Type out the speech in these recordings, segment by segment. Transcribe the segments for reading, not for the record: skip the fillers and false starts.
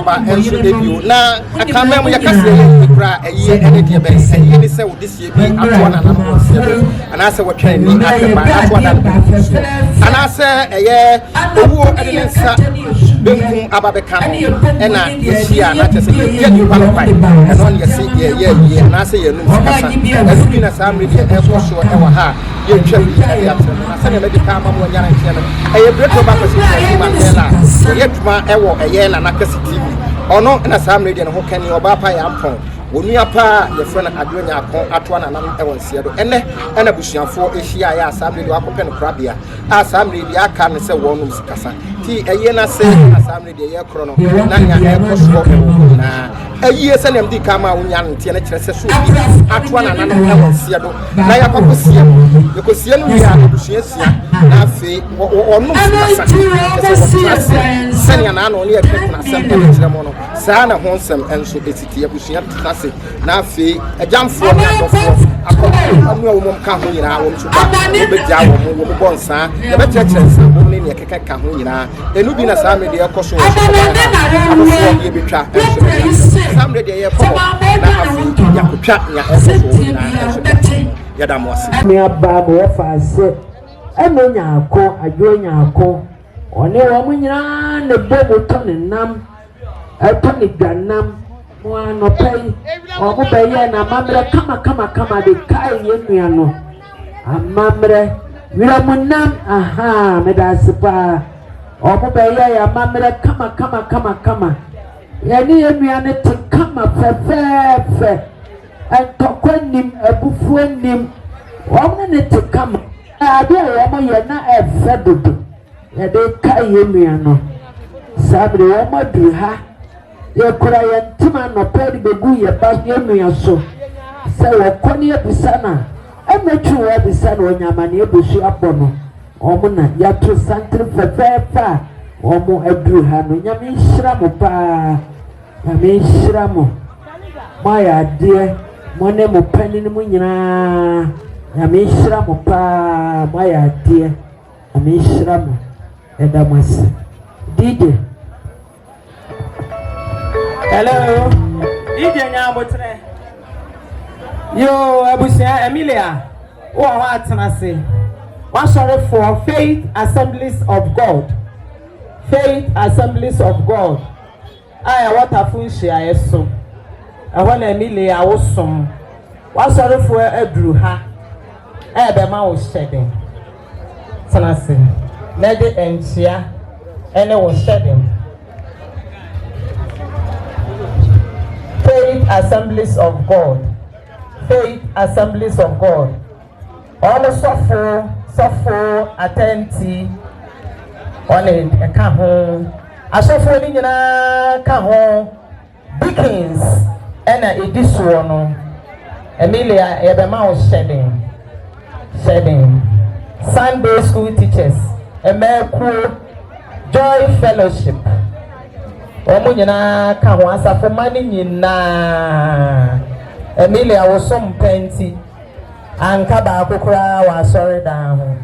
aba enso debut na akama mu yakase ikura ayi ene de be ayi ni se wodisi bi atwa na no wose ana se wotwen ni akaba atwa na ana se eye owu ede ne nsa benku aba be ka no ena yehia na chese ye ni qualify eno ne yesi ye ana se ye no kasa ebi na sa media e ko so e wa ha ye twa bi e atem na se ne medical ma mo nyara nche no eye Bretuoba Mandela ye duma e wo eye na nakasi TV ono na sa media no ho kan ni oba pa ya mpon wonua pa ye frena Adwoa Nyarko atwa na nam e wonsie do ene na busuafo ehia ya sa media akopɛ no krabia a sa media aka ne se wonum sikasa ti eye na se na sa media ye kro no na nya e koso na ayi se nem di kama wonya ntie na kyerɛ se so bi atwa na nam e wonsie do na ya pakosie ye kosie no ya busuasia na afi onum sikasa sɛnea na ano ne yɛ kɛkɛ na asɛm ɛde kyerɛ mo no saa na ho nsɛm ɛnso ɛtiti abusua tase na afi agyamfoɔ ne adɔfoɔ akɔ anu a wɔn ka ho nyinaa wɔn so ba wɔbɛgya wɔn bɔ nsaa yɛbɛkyerɛkyerɛ nsɛm wɔn ne yɛkɛkɛ ka ho nyinaa enu bi na saa media ɛkɔ so wɔn yɛ betwa ɛnso saa media yɛ kɔ na afi yakotwa nya ɛkɔ so nyinaa ɛnso yɛda mo ase me aba mo fa ase ɛno Nyarko Adwoa Nyarko one wo mo nyina ne bobo to ne nam eto ne ganam mo anopai o mo beye na mamre kama de kai ye nua no amamre wira mo nam aha me da sepa o mo beye ya mamre kama ye ni ye nua ne te kama fefe entokwanim abufuanim o mo ne te kama ade wo mo ye na efe dodo ya de kai ye nua no sabre wo mo du ha ye kura ye ntima no pedi begu ye ba ye nua so se wo koni ebisana emetu wo ebisana onyamane ebusu abono omo na ya to santre fefa omo adru ha no nyame nhira mo pa nyame nhira mo ya de mo ne mo panini mo nyina nyame nhira mo pa ya de nyame nhira mo Edamas. DJ. Hello. DJ Nyabotre. Yo, Abusia Emilia. Oh, what can I say? One sorry for Faith Assemblies of God. Faith Assemblies of God. I want a full share so. I want Emilia was some. One sorry for Edru ha. Ebema was shedding. Sanasi. Nede entia ene wo shedding. Faith Assemblies of God. Faith Assemblies of God. All suffer attenti on it a kaho. Asofo ni nyina kaho. Dickens ena edisu no. Emilia ebema wo shedding. Sunday school teachers. Emeku Joy Fellowship. Omo nyina ka ho asafo mani nyina. Emilia wo som penti. Anka ba akokora wa sorry down.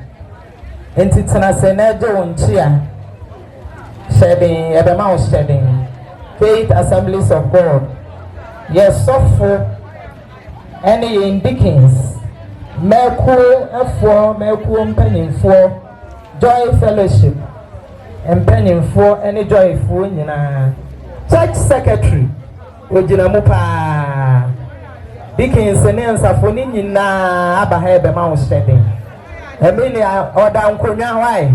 Enti tena se na je wonchi a. Shedding ebema wo shedding. Faith Assemblies of God. Yes, suffer any in Dickens. Meku mpanimfo Joy Fellowship mpanimfo any joyful nyina church secretary ojina mu pa Dickens ne nsafo ni nyina aba ha ebe ma wo shedding Emilia oda nkonya hwai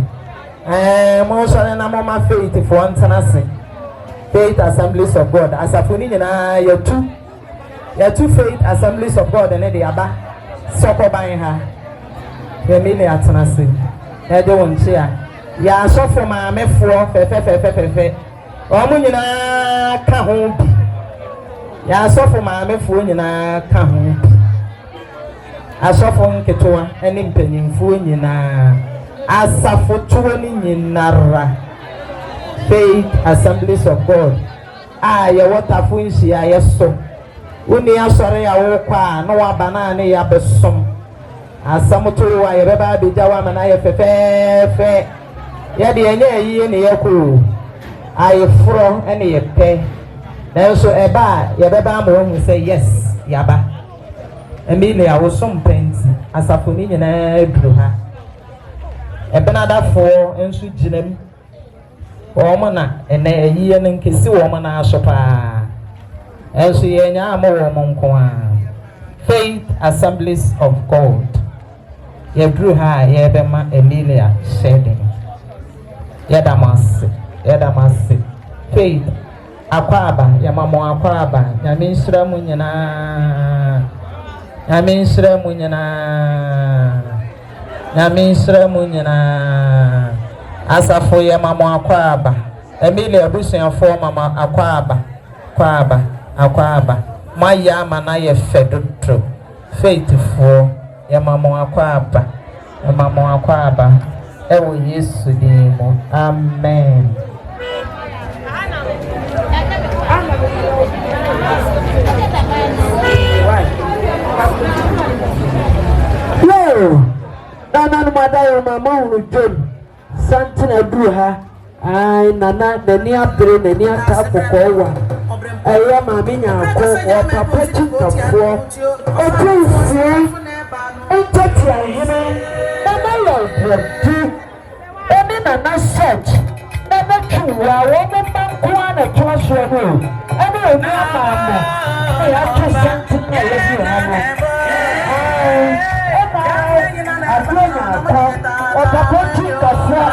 mo so na mo ma faith for antanase Faith Assemblies of God asafo ni nyina ya two Faith Assemblies of God ne de aba soko ban ha Emilia atanase e de wonchi a ya sofo ma mefo fefe omo nyina ka ho bi ya sofo ma mefo nyina ka ho bi asofo nketoa ene mpanyimfo nyina asafo tuwo ni nyinara Faith Assemblies of God ya wotafo nshi ya yeso uni asore ya wo kwa no wa banana ya besom asamuto wa yebeba abejawa mana ye fefe ye de enye yi ne ye ko ayefro ene ye pe nanso eba yɛbɛba ma wɔn say yes yaba Emilia wo som penti asafo ni nyinaa duru ha ebenadafo enso gyinam wɔn na ene ayiye no nkesi wɔn na aso paa enso yɛnya ama wɔn nko a Faith Assemblies of God yɛduru ha yɛbɛma Emilia shedding yɛdamase Faith akwaba yamamo akwaba nyame nhyira mu nyinaa asafo yamamo akwaba Emilia busuafo mama akwaba maya mana ye fedotro Faithful yamamo akwaba ewo Yesu dimo amen. Yo, nana madayo mama John Santina Abduha, I nana the near brain the near tap of Kowa. I am a Nyarko or Papa Chika for a place here. And touch your hand, and I love you. And in a search, never true. I want a man who want a class for you. I know Mama. I have to send to me. Adwoa Nyarko or Papa Chika for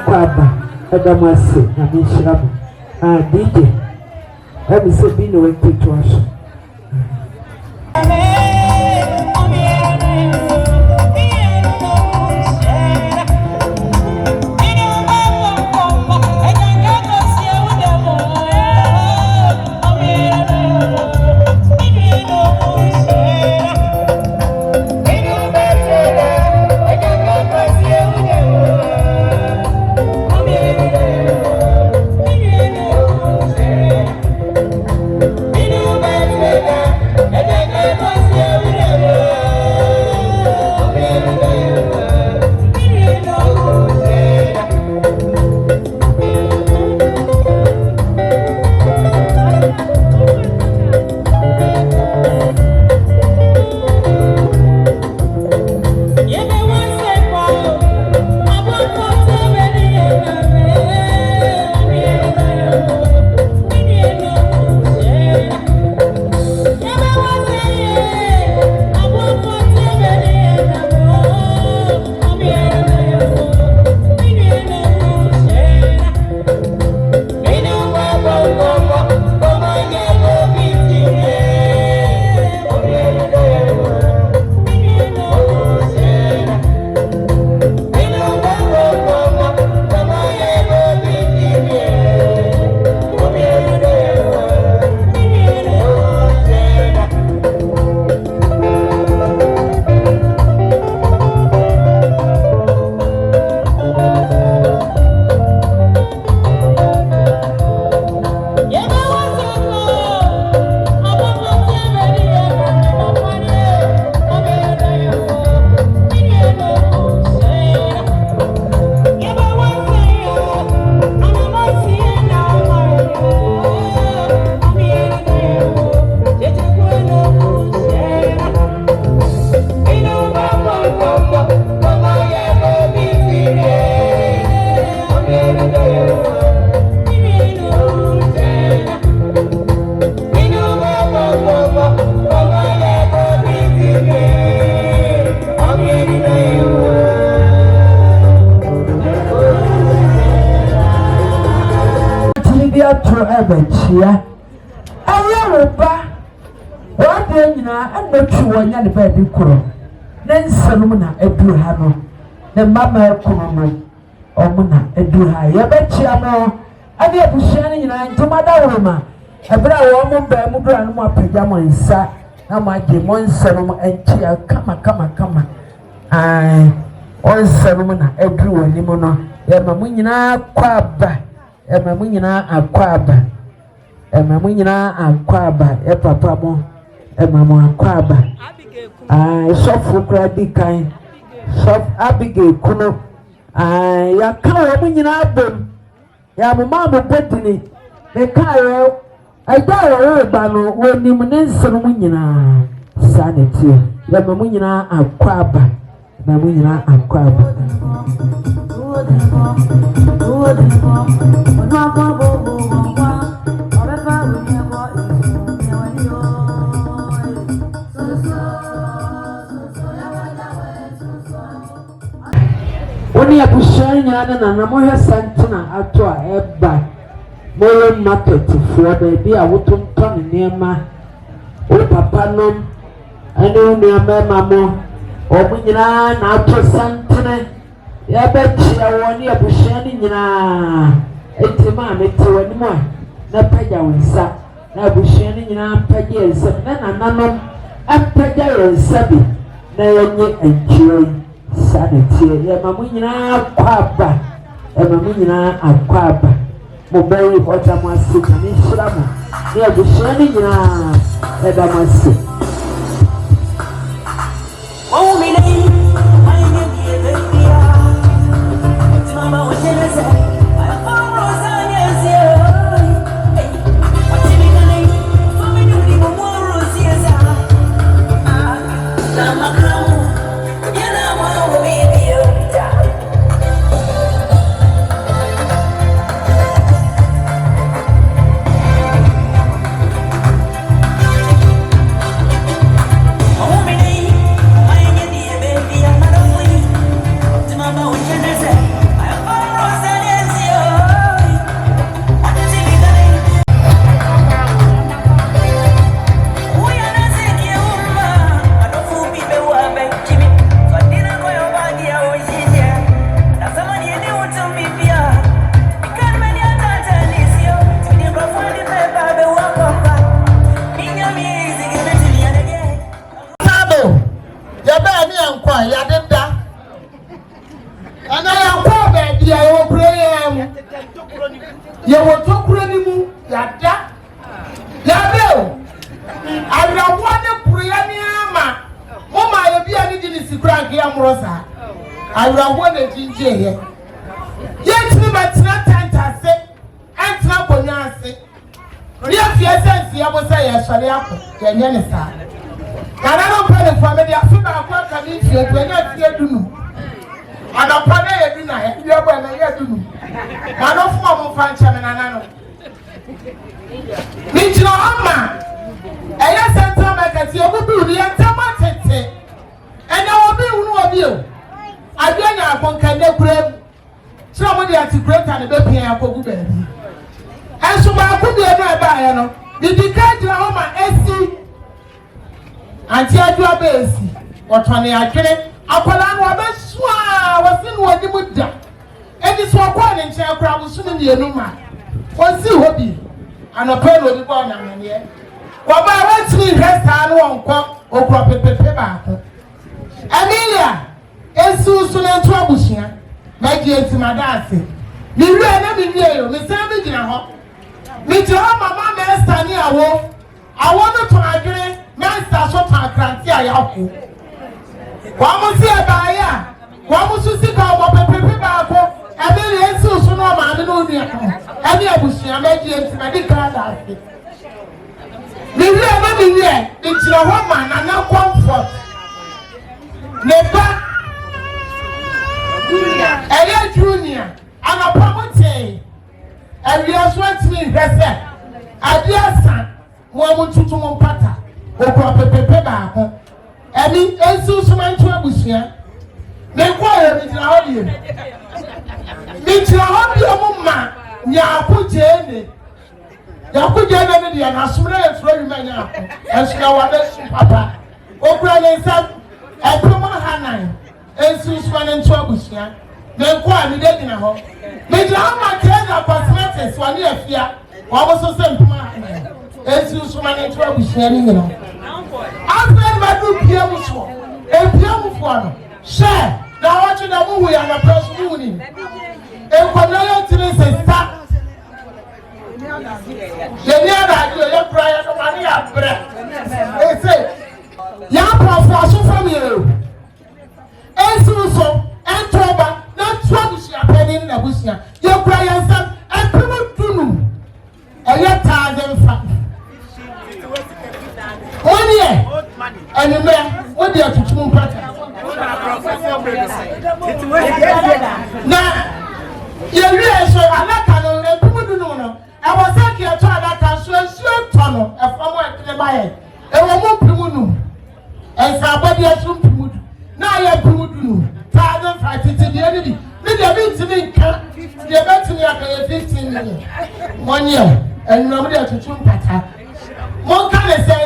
Kwaba Adamase na mishrabu DJ Let me say be no way to us. Chia Ayarba what then and not true one and baby kuro. Then Salmona Abduhano, the Mama Kumo, omuna eduha yabechia mo ade abushani nyina ntomada woma ebra wo mo ba mu dura no mo apagya mo nsa na mo age mo nsa no entia kama ai onsa no na edru wani mo no yema mu nyina kwaba ema mu nyina akwaba e papa mo ema mo akwaba sofu kradi kan sof abige kuno ya kawo mu nyina abom ya mama mo bedini me kawo ajawo ba no woni mu nensoro mu nyina sanity ya mamu nyina akwaba na mu nyina akwaba Oni abushanya na mo Asante Adwoa eba Molo market for baby a woton ton niema o papa nom anu niema mamo o munyina na ato santene ya betia woni abushani nyina etima mete wani mo na pagya wonsa na abushani nyina pagya ensa na nananom apagya wonsa bi na yenye anchiro sanity ya mamu nyina kwaba mamu nyina akwaba Mobile water must sit and Islamo. Near the shining Edamasi. Oh, me name, I need the baby. Mama was jealous. I found Rosanna's here. What's in the name? So many people more roses. Lama Crown, Yanama, baby. Adwoa Nyarko nkane kurem. So mo dey articulate and be pia akogu baabi. Enso ba ko dey no eba ya no. Didi ka jira ho ma esi. Anti Adwoa be esi. Otone adwene akola no abesua wose no odi muda. Edi so akwa ne nche akra busu ne enu ma. Wonsi hobi. Anope no odi bo na mane. Wo ba wetri hwesa no wonko okro pepepe ba ko. Amelia esu so na nto abusia. Magi entimadase. Mi wi na mi wi yo, mi san bi gina ho. Mi je ho mama me stani awo. Awo no to adwene, me sta so ta kranti ayako. Wa mo si e ba ya. Wa mo su si ka obo pepepe ba ko. Amelia esu so no ma me no nua ko. Ani abusia magi entimadase. Mi wi na mi wi, mi je ho ma na comfort. Never Eya Junior, I'm a promoter. And we are sweating me, Ressa. Adiasa, Wamu Tutum Pata, Oko Pepe, and me, and Susan to Abusia. They quiet in the audience. Mitchell, Mama, Yaku Jenny. Yaku Jenny, and I swear it's very many. And she was Papa. Okra and Sam, and Puma Hanai. Esus man and Trabusia. Me ko ani de dina ho. Me jira ma tell cosmetics wani afia. Wa bo so sempuma. Esu so ma ne twa buhia ni nyina. After ma do pia mu so. E pia mu fo no. Share na wachi na mu ya na press mu ni. E ko na yo tire se sta. Ye ni ada yo ye prayer no mani abre. E say ya prof so from you. Esu so entoba na twa buhia penin na buhia. Ye prayer sam e pemu tunu. E ye tazen fa. One year, and you may what they are to two parties. Now, you realize I'm not going to do no. I was thinking I tried that transfer tunnel of our buyer. And we won't promote. And somebody has some promote. Now you are promoting. Father, fight it to the enemy. Maybe I've been to me, the event to me after 15 minutes. 1 year, and nobody has to two parties. What can I say?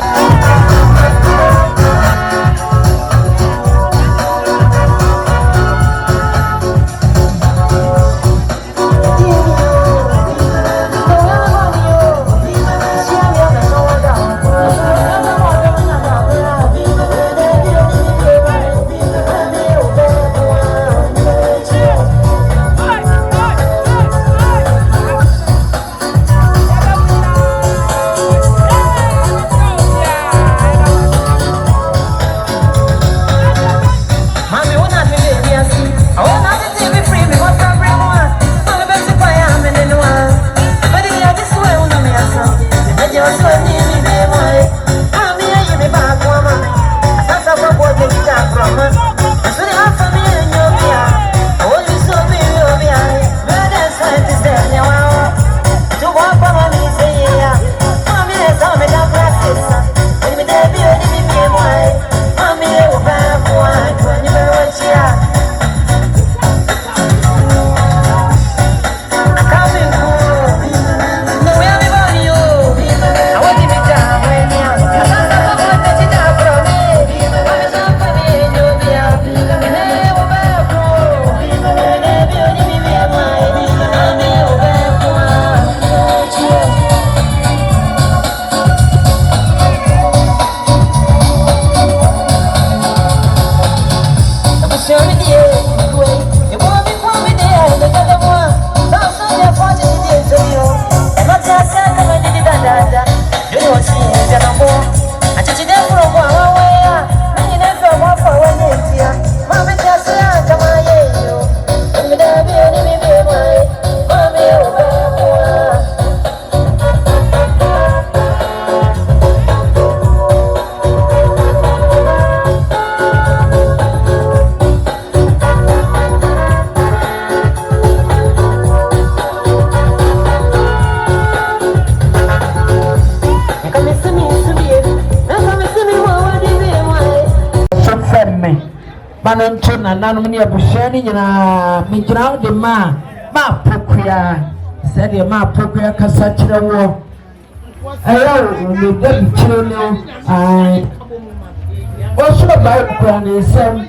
Manantona nanumni abushani nyina mijina de ma pokuya said the ma pokuya kasachira wo ayo ni de chiro no ai o so ba ko ni sem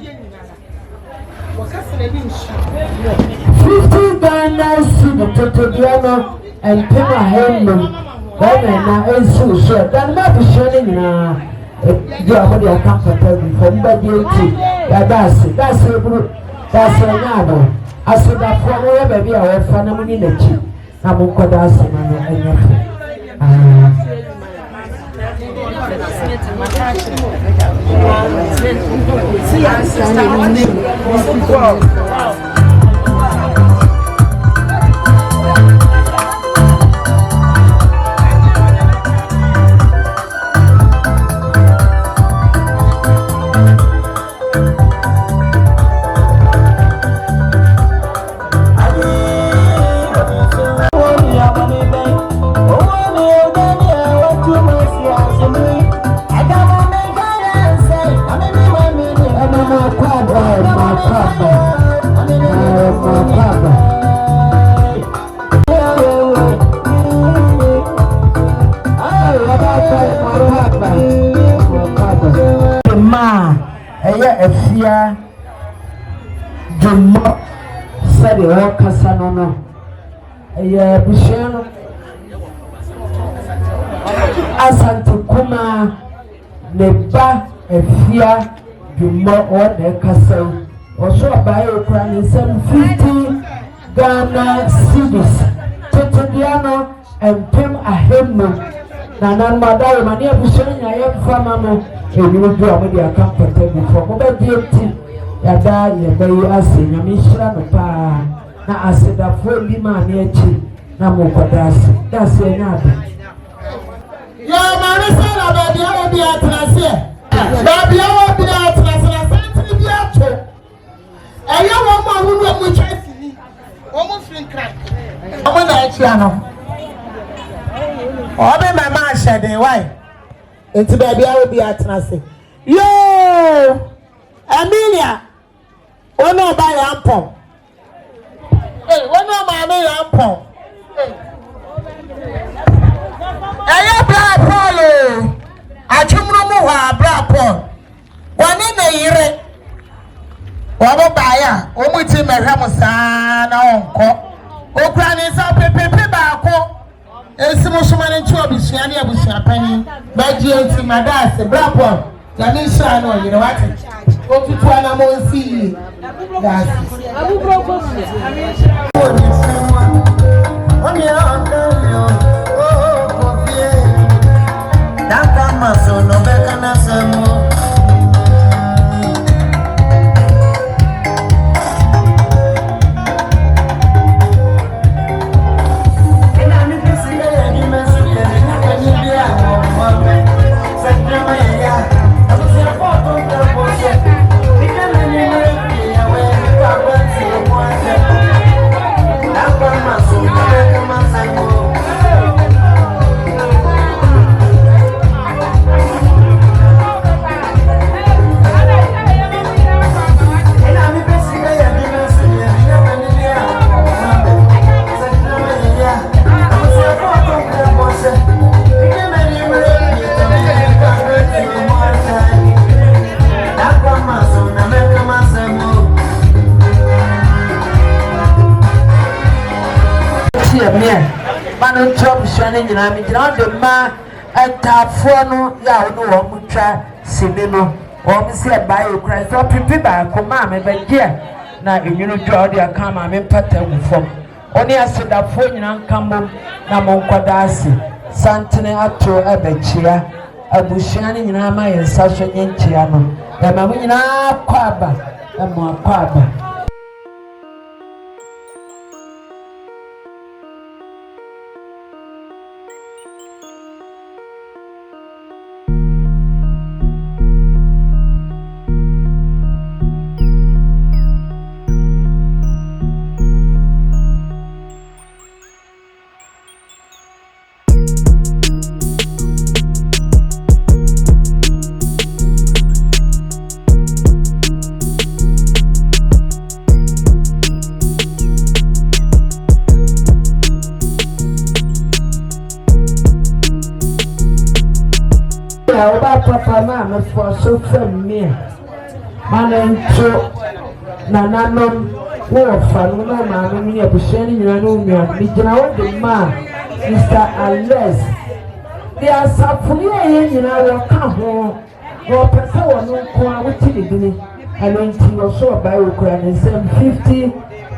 50 Ghana cedi Tete diano and pema hemno na ensu so dan ma bushani nyina di amodi akampata bi from budget ya that's nyado asoda for no ya baby a we fa na muni na chi na mo koda asema no enya said the Casanono. A Bushano Asante Kuma Neba a fear do more or the castle. Also by a crown in 750 Ghana cedis. Tete and Pim a hymn. Nana Madame, my dear Bushani, I am from Mamma, and you will draw me a comfortable for mobile beauty. Yada, ye bay asking, a mission pa. Na I said that for Lima near Chi, Namokodas. That's another. Your man is about the other be at Nasia. Baby, I will be at Nasia. A young woman who will be chasing almost in crack. I want that piano. Obe mama shade why? Enti baby I will be at Nasia. Yo! Amelia! Ono ba yampon. Hey, ono mama yampon. Aya bra Paul. Achumru mu wa bra Paul. Wani na yire. Wabo baya, omu ti mehwem saa na onko. Okura ni sa pepepe ba ko. Esimu sumane nti obisua ne abusua pani. Baji enti madase bra Paul. Jani sha no yire wati. Otutu ana mo nsi. Das. Abu bro ko. Oni andelio. Oh kofie. Daka maso no beka na semo. Manu chop shani nyina mi jina de ma atafo no ya wo no wo mutwa sini no wo mi se ba e kra so pipi ba ko ma me ba je na enwunu dwa de aka ma me pata gu fom oni asedafo nyina nkamom na mo nkwada ase santene ato abachia abushia ni nyina ma yensa so nyenchia no e ma mo nyina kwaba e mo kwaba. Papa na for so from me. Manento Nananom, who fan no man, me a bushani, you know me, Mijana, the man, Mr. Ales. They are suffering, you know, come home. Or Passa no corner with Tilly, and when he was so by Ukraine, and 50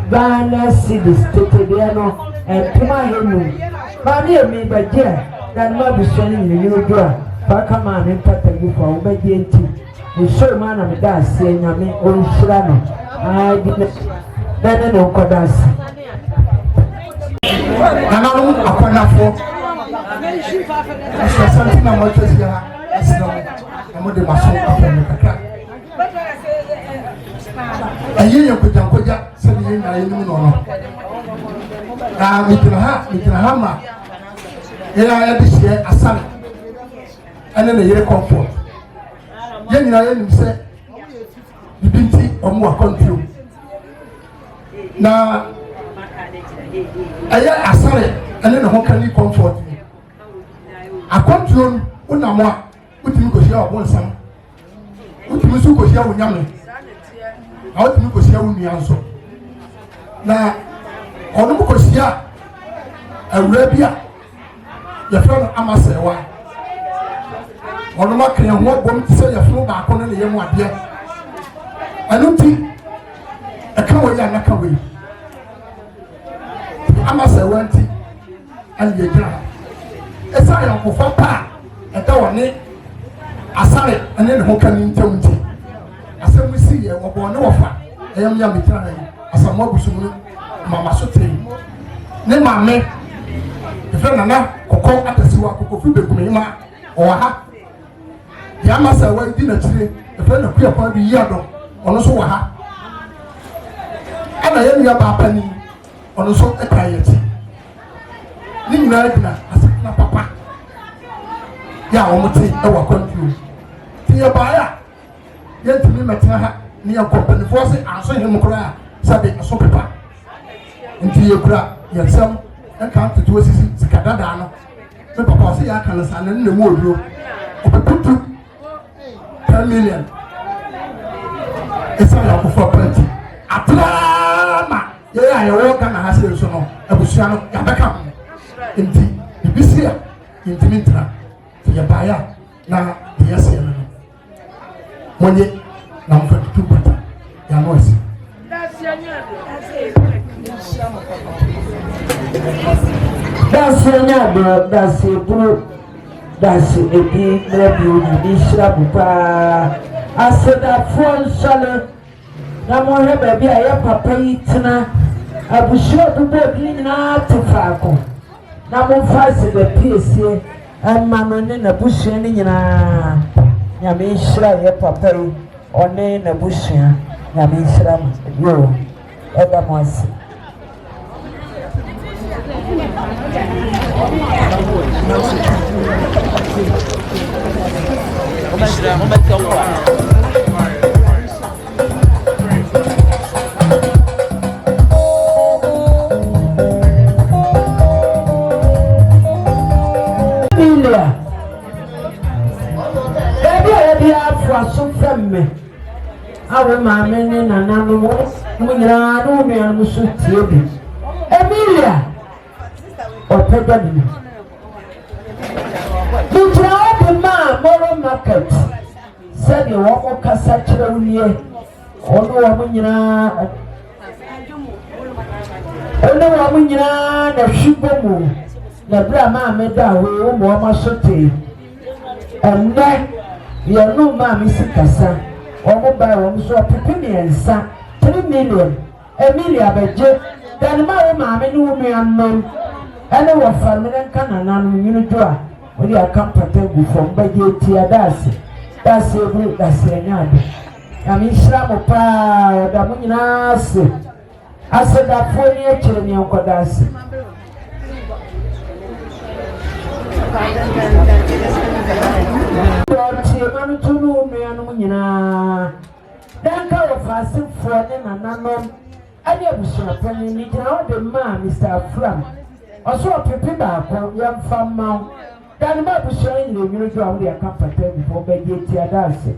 Ghana cedis, Tete, and Pima Hemu. Mammy, me by dear, that not be shining you draw. Paka man in Patagu for obedient. The show man of the dance saying, I mean, old Shirano. I didn't then no Kodas. And I don't upon a for something I want to see. I'm with the muscle upon the crack. A year could jump with that, saying, I know. Now, we can hammer. Here I am this year, a son. And then the year comfort. Yen I say, you didn't see or more control. Now, I sorry, and then how can you comfort me? I control Unamwa, what you go share one some. What you go share with Yammy. How do you go share with me also? na ɔno mo kɔhyia awura bi a yɛfrɛ no Amasewa ɔno ma ka yɛn ho bom te sɛ yɛfrɛ baako no ne yɛ mu adeɛ ɛno nti ɛka wɔ yi a naka wɔ yi Amasewa nti ɛne yɛgyina ha ɛsa yɛnkofa pa a ɛda wɔ ne asare ɛne ne ho ka ne ntam nti asɛm si yɛ wɔbɔ ne wɔfa ɛyɛm yɛ megyina ha yi asamoa busum no mama so tee ne maame ɛfɛ nana kɔkɔ atasiwa kɔkɔ fi bekum ma ɔwɔ ha deɛ Amasewa di n'akyire ɛfɛ na kuya kwan bi yi adɔ ɔno nso wɔ ha ɛna yɛ nua baapani ɔno nso ɛta yɛ akyi ne nyinaa gyina asakena papa yɛ a wɔn te ɛwɔ kɔntuo te yɛ baeɛ a yɛntumi mɛtena ha ne yɛ nkɔmpanifoɔ se anso hɛm koraa sɛde ɛso pepa nti yɛkura yɛnsɛm ɛka ntotoɔ sisi sika dadaa no me papa ɔsɛ yɛ aka no saa na ne na mu oduro ɔbɛputu 10 million ɛsɛ yɛ ɔkɔfoɔ pɛnti atrama yɛyɛ a yɛwɔ Ghana ha sɛ nso no abusua no yɛbɛka ho nti bibi si a yɛntumi ntena nti yɛbaeɛ a na deɛ yɛseɛ no no mɔnyɛ na mfa tutu pata yɛano asi That's your that's your bro, that's a big review. You papa. I said that phone shallow. Now, more baby, I have papa eating. I was sure to be not to Falcon. Now, more fast the PC and mamma in a bush in Yamisha, your papa, or name a bush. Yamisha, you ever once. Emilia Opegani. You try the man, moral market. Said you walk Cassatra near. Only a woman, the sugar the Brahma made that way, more sote. And then you are no mammy Sicasa, or by one so Pipinian son, 3 million. Emilia Beje, then my mammy knew me unknown. And I was family can and you do. We are comfortable from Bagy Tiadasi. That's a group that's a yard. I mean, Shramopa, the Munas. I said that 4 years children, your Kodasi. Then go fasting for them and unknown. I never saw a penny meeting out the man, Mr. Flam. Also, a people young farm mount. Then, my showing you, you draw the comfortable before Bagy Tiadasi.